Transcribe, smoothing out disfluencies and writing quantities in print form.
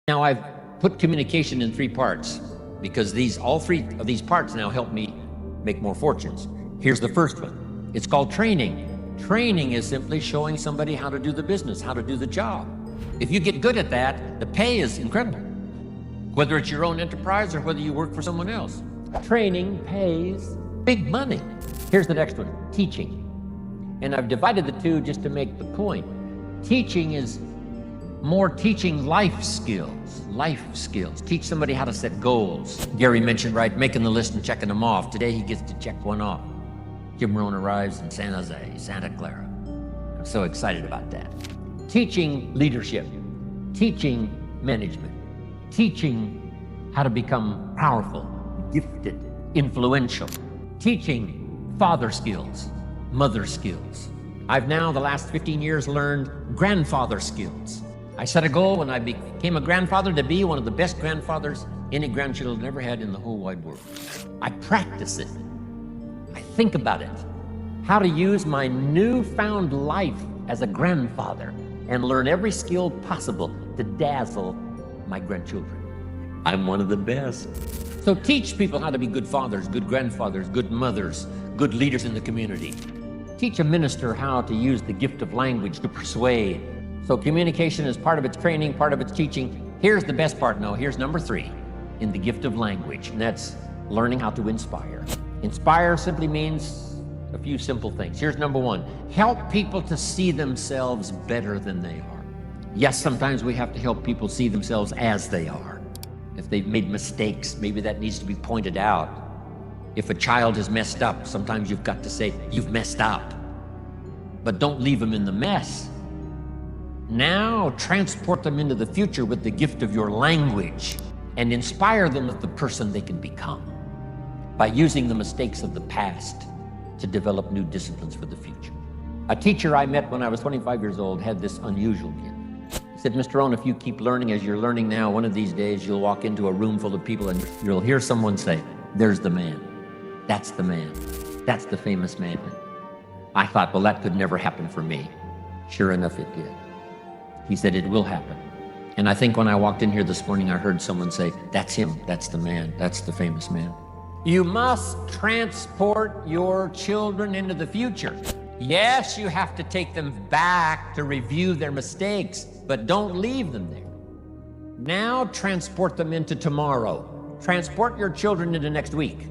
Now I've put communication in 3 parts because all three of these parts now help me make more fortunes. Here's the first one. It's called training. Training is simply showing somebody how to do the business, how to do the job. If you get good at that, the pay is incredible. Whether it's your own enterprise or whether you work for someone else. Training pays big money. Here's the next one, teaching. And I've divided the two just to make the point. Teaching is more teaching life skills. Teach somebody how to set goals. Gary mentioned, right, making the list and checking them off. Today he gets to check one off. Jim Rohn arrives in San Jose, Santa Clara. I'm so excited about that. Teaching leadership, teaching management, teaching how to become powerful, gifted, influential, teaching father skills, mother skills. I've now, the last 15 years, learned grandfather skills. I set a goal when I became a grandfather to be one of the best grandfathers any grandchildren ever had in the whole wide world. I practice it. I think about it. How to use my newfound life as a grandfather and learn every skill possible to dazzle my grandchildren. I'm one of the best. So teach people how to be good fathers, good grandfathers, good mothers, good leaders in the community. Teach a minister how to use the gift of language to persuade. So communication is part of its training, part of its teaching. Here's the best part, here's number 3 in the gift of language, and that's learning how to inspire. Inspire simply means a few simple things. Here's number 1, help people to see themselves better than they are. Yes, sometimes we have to help people see themselves as they are. If they've made mistakes, maybe that needs to be pointed out. If a child has messed up, sometimes you've got to say, you've messed up. But don't leave them in the mess. Now transport them into the future with the gift of your language and inspire them with the person they can become by using the mistakes of the past to develop new disciplines for the future. A teacher I met when I was 25 years old had this unusual gift. He said, Mr. Rohn, if you keep learning as you're learning now, one of these days you'll walk into a room full of people and you'll hear someone say, there's the man. That's the man. That's the famous man. I thought, well, that could never happen for me. Sure enough, it did. He said, it will happen. And I think when I walked in here this morning, I heard someone say, that's him, that's the man, that's the famous man. You must transport your children into the future. Yes, you have to take them back to review their mistakes, but don't leave them there. Now transport them into tomorrow. Transport your children into next week.